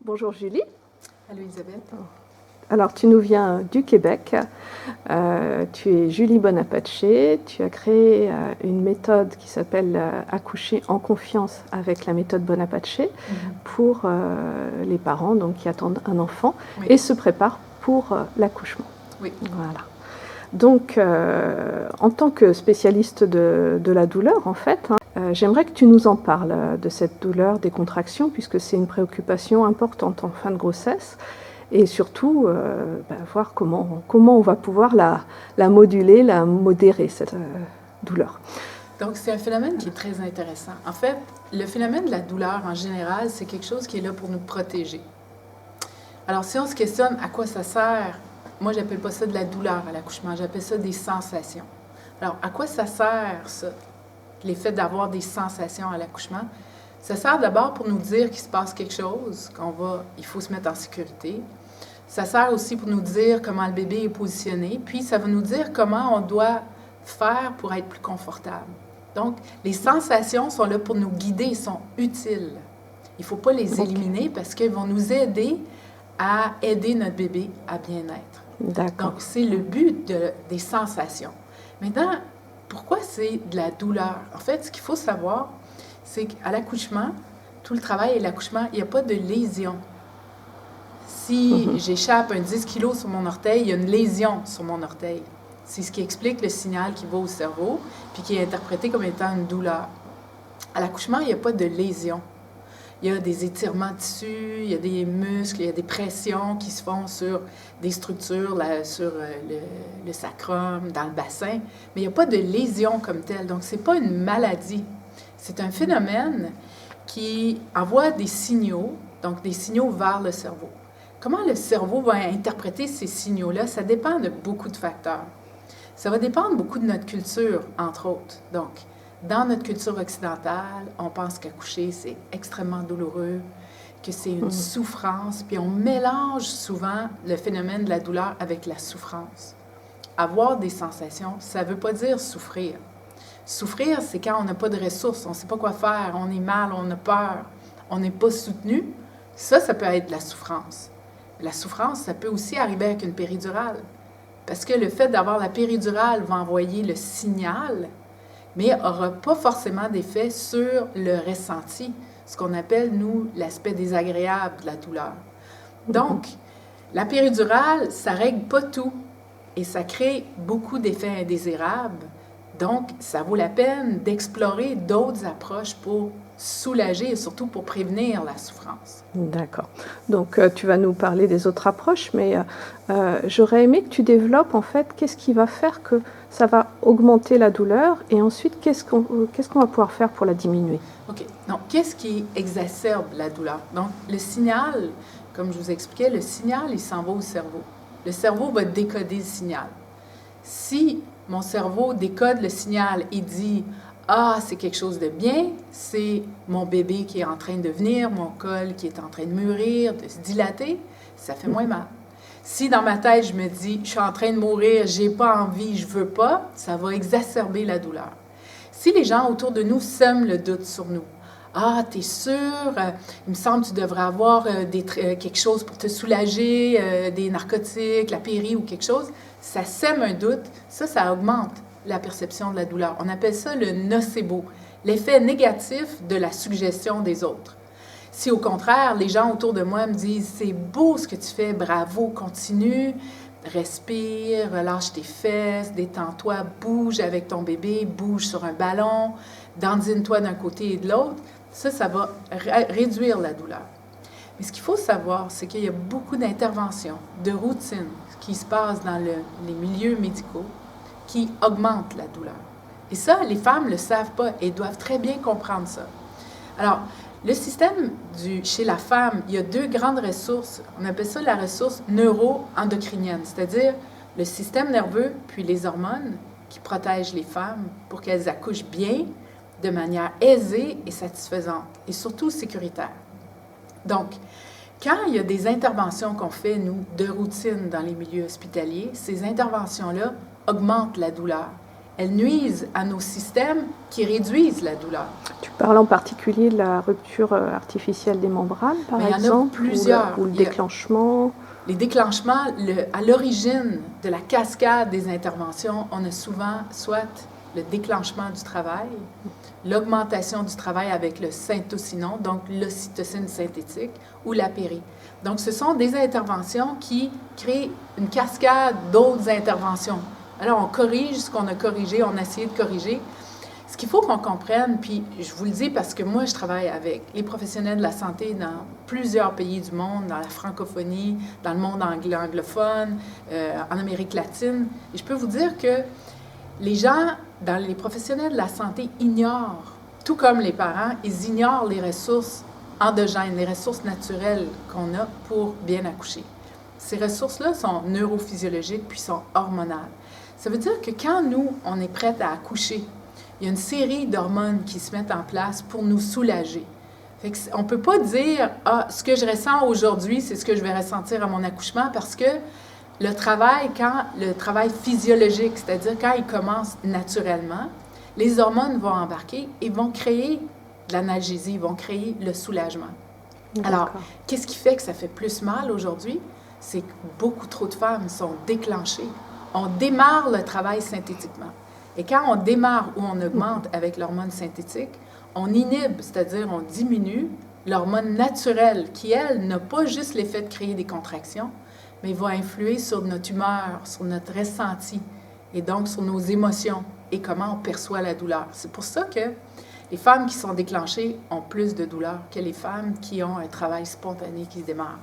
Bonjour Julie. Allô Isabelle. Alors tu nous viens du Québec, tu es Julie Bonapace, tu as créé une méthode qui s'appelle Accoucher en confiance avec la méthode Bonapace pour les parents donc, qui attendent un enfant et se préparent pour l'accouchement. Oui. Voilà. Donc en tant que spécialiste de la douleur en fait, j'aimerais que tu nous en parles de cette douleur des contractions puisque c'est une préoccupation importante en fin de grossesse. Et surtout, voir comment on va pouvoir la moduler, la modérer, cette douleur. Donc, c'est un phénomène qui est très intéressant. En fait, le phénomène de la douleur, en général, c'est quelque chose qui est là pour nous protéger. Alors, si on se questionne à quoi ça sert, moi, j'appelle pas ça de la douleur à l'accouchement, j'appelle ça des sensations. Alors, à quoi ça sert, ça, l'effet d'avoir des sensations à l'accouchement? Ça sert d'abord pour nous dire qu'il se passe quelque chose, il faut se mettre en sécurité. Ça sert aussi pour nous dire comment le bébé est positionné, puis ça va nous dire comment on doit faire pour être plus confortable. Donc, les sensations sont là pour nous guider, sont utiles. Il ne faut pas les éliminer parce qu'elles vont nous aider à aider notre bébé à bien être. D'accord. Donc, c'est le but des sensations. Maintenant, pourquoi c'est de la douleur? En fait, ce qu'il faut savoir, c'est qu'à l'accouchement, tout le travail et l'accouchement, il n'y a pas de lésion. Si j'échappe un 10 kg sur mon orteil, il y a une lésion sur mon orteil. C'est ce qui explique le signal qui va au cerveau, puis qui est interprété comme étant une douleur. À l'accouchement, il n'y a pas de lésion. Il y a des étirements de tissu, il y a des muscles, il y a des pressions qui se font sur des structures, sur le sacrum, dans le bassin, mais il n'y a pas de lésion comme telle. Donc, ce n'est pas une maladie. C'est un phénomène qui envoie des signaux, donc des signaux vers le cerveau. Comment le cerveau va interpréter ces signaux-là? Ça dépend de beaucoup de facteurs. Ça va dépendre beaucoup de notre culture, entre autres. Donc, dans notre culture occidentale, on pense qu'accoucher, c'est extrêmement douloureux, que c'est une souffrance, puis on mélange souvent le phénomène de la douleur avec la souffrance. Avoir des sensations, ça ne veut pas dire souffrir. Souffrir, c'est quand on n'a pas de ressources, on ne sait pas quoi faire, on est mal, on a peur, on n'est pas soutenu. Ça peut être de la souffrance. La souffrance, ça peut aussi arriver avec une péridurale. Parce que le fait d'avoir la péridurale va envoyer le signal, mais n'aura pas forcément d'effet sur le ressenti, ce qu'on appelle, nous, l'aspect désagréable de la douleur. Donc, la péridurale, ça ne règle pas tout et ça crée beaucoup d'effets indésirables. Donc, ça vaut la peine d'explorer d'autres approches pour soulager et surtout pour prévenir la souffrance. D'accord. Donc, tu vas nous parler des autres approches, mais j'aurais aimé que tu développes, en fait, qu'est-ce qui va faire que ça va augmenter la douleur et ensuite, qu'est-ce qu'on va pouvoir faire pour la diminuer? OK. Donc, qu'est-ce qui exacerbe la douleur? Donc, le signal, comme je vous expliquais, le signal, il s'en va au cerveau. Le cerveau va décoder le signal. Si mon cerveau décode le signal et dit « Ah, c'est quelque chose de bien, c'est mon bébé qui est en train de venir, mon col qui est en train de mûrir, de se dilater », ça fait moins mal. Si dans ma tête, je me dis « Je suis en train de mourir, j'ai pas envie, je veux pas », ça va exacerber la douleur. Si les gens autour de nous sèment le doute sur nous, « Ah, t'es sûr? Il me semble que tu devrais avoir quelque chose pour te soulager, des narcotiques, la péri ou quelque chose. » Ça sème un doute, ça augmente la perception de la douleur. On appelle ça le nocebo, l'effet négatif de la suggestion des autres. Si au contraire, les gens autour de moi me disent « C'est beau ce que tu fais, bravo, continue, respire, relâche tes fesses, détends-toi, bouge avec ton bébé, bouge sur un ballon, dandine-toi d'un côté et de l'autre », ça va réduire la douleur. Mais ce qu'il faut savoir, c'est qu'il y a beaucoup d'interventions, de routines qui se passent dans les milieux médicaux qui augmentent la douleur. Et ça, les femmes ne le savent pas et doivent très bien comprendre ça. Alors, le système chez la femme, il y a deux grandes ressources. On appelle ça la ressource neuro-endocrinienne, c'est-à-dire le système nerveux puis les hormones qui protègent les femmes pour qu'elles accouchent bien, de manière aisée et satisfaisante, et surtout sécuritaire. Donc, quand il y a des interventions qu'on fait, nous, de routine dans les milieux hospitaliers, ces interventions-là augmentent la douleur elles nuisent à nos systèmes qui réduisent la douleur. Tu parles en particulier de la rupture artificielle des membranes, par Mais exemple, il y en a plusieurs. ou le déclenchement. Les déclenchements, à l'origine de la cascade des interventions, on a souvent soit le déclenchement du travail, l'augmentation du travail avec le syntocinon, donc l'ocytocine synthétique, ou la péri. Donc, ce sont des interventions qui créent une cascade d'autres interventions. Alors, on corrige ce qu'on a corrigé, on a essayé de corriger. Ce qu'il faut qu'on comprenne, puis je vous le dis parce que moi, je travaille avec les professionnels de la santé dans plusieurs pays du monde, dans la francophonie, dans le monde anglophone, en Amérique latine. Et je peux vous dire que les gens, les professionnels de la santé ignorent, tout comme les parents, ils ignorent les ressources endogènes, les ressources naturelles qu'on a pour bien accoucher. Ces ressources-là sont neurophysiologiques puis sont hormonales. Ça veut dire que quand nous, on est prête à accoucher, il y a une série d'hormones qui se mettent en place pour nous soulager. Fait que on ne peut pas dire « Ah, ce que je ressens aujourd'hui, c'est ce que je vais ressentir à mon accouchement » parce que le travail physiologique, c'est-à-dire quand il commence naturellement, les hormones vont embarquer et vont créer de l'analgésie, vont créer le soulagement. Alors, qu'est-ce qui fait que ça fait plus mal aujourd'hui? C'est que beaucoup trop de femmes sont déclenchées. On démarre le travail synthétiquement. Et quand on démarre ou on augmente avec l'hormone synthétique, on inhibe, c'est-à-dire on diminue l'hormone naturelle qui, elle, n'a pas juste l'effet de créer des contractions, mais va influer sur notre humeur, sur notre ressenti et donc sur nos émotions et comment on perçoit la douleur. C'est pour ça que les femmes qui sont déclenchées ont plus de douleur que les femmes qui ont un travail spontané qui se démarre.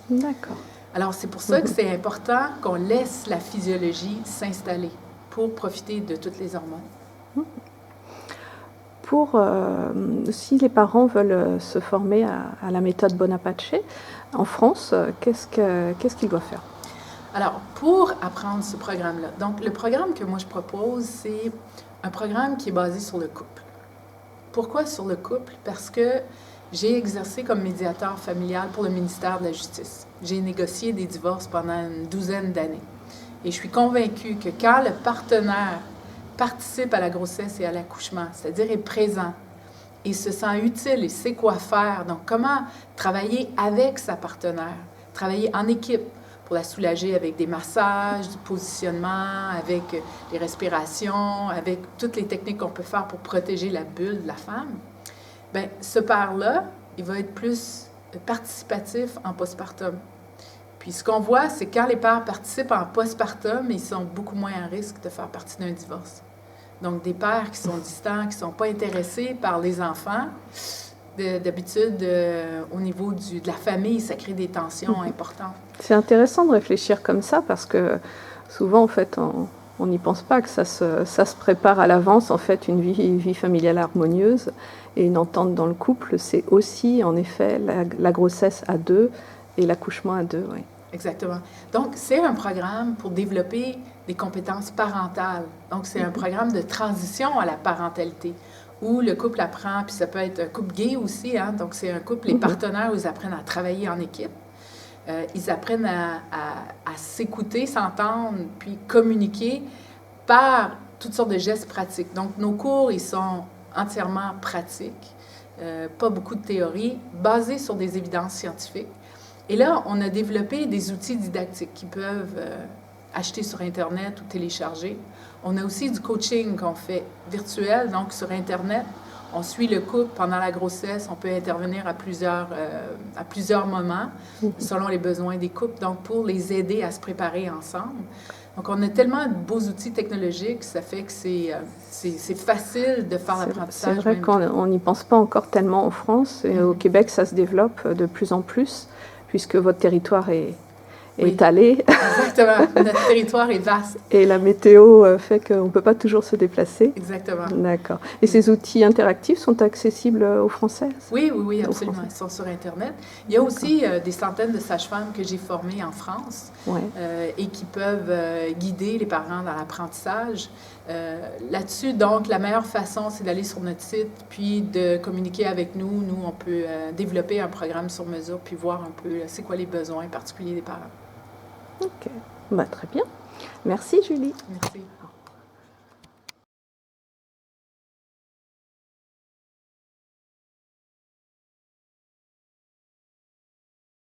D'accord. Alors, c'est pour ça que c'est important qu'on laisse la physiologie s'installer pour profiter de toutes les hormones. Si les parents veulent se former à la méthode Bon-Apache, en France, qu'est-ce qu'ils doivent faire? Alors, pour apprendre ce programme-là, donc le programme que moi je propose, c'est un programme qui est basé sur le couple. Pourquoi sur le couple? Parce que j'ai exercé comme médiateur familial pour le ministère de la Justice. J'ai négocié des divorces pendant une 12aine d'années. Et je suis convaincue que quand le partenaire participe à la grossesse et à l'accouchement, c'est-à-dire est présent et se sent utile et sait quoi faire, donc comment travailler avec sa partenaire, travailler en équipe pour la soulager avec des massages, du positionnement, avec les respirations, avec toutes les techniques qu'on peut faire pour protéger la bulle de la femme, bien, ce père-là, il va être plus participatif en postpartum. Puis ce qu'on voit, c'est que quand les pères participent en postpartum, ils sont beaucoup moins à risque de faire partie d'un divorce. Donc, des pères qui sont distants, qui ne sont pas intéressés par les enfants, d'habitude, au niveau de la famille, ça crée des tensions importantes. C'est intéressant de réfléchir comme ça parce que souvent, en fait, on n'y pense pas que ça se prépare à l'avance, en fait, une vie familiale harmonieuse et une entente dans le couple. C'est aussi, en effet, la grossesse à deux et l'accouchement à deux, oui. Exactement. Donc, c'est un programme pour développer des compétences parentales. Donc, c'est un programme de transition à la parentalité où le couple apprend, puis ça peut être un couple gay aussi, hein? Donc c'est un couple, les partenaires, ils apprennent à travailler en équipe. Ils apprennent à s'écouter, s'entendre, puis communiquer par toutes sortes de gestes pratiques. Donc, nos cours, ils sont entièrement pratiques, pas beaucoup de théorie, basés sur des évidences scientifiques. Et là, on a développé des outils didactiques qu'ils peuvent acheter sur Internet ou télécharger. On a aussi du coaching qu'on fait virtuel, donc sur Internet. On suit le couple pendant la grossesse. On peut intervenir à plusieurs moments selon les besoins des couples, donc pour les aider à se préparer ensemble. Donc, on a tellement de beaux outils technologiques, ça fait que c'est facile de faire l'apprentissage. C'est vrai qu'on n'y pense pas encore tellement en France. Et au Québec, ça se développe de plus en plus, puisque votre territoire est étalé. Exactement. Notre territoire est vaste. Et la météo fait qu'on ne peut pas toujours se déplacer. Exactement. D'accord. Et ces outils interactifs sont accessibles aux Français? Oui, absolument. Ils sont sur Internet. Il y a aussi des centaines de sages-femmes que j'ai formées en France et qui peuvent guider les parents dans l'apprentissage. Là-dessus, donc, la meilleure façon, c'est d'aller sur notre site puis de communiquer avec nous. Nous, on peut développer un programme sur mesure puis voir un peu c'est quoi les besoins particuliers des parents. OK. Très bien. Merci, Julie. Merci.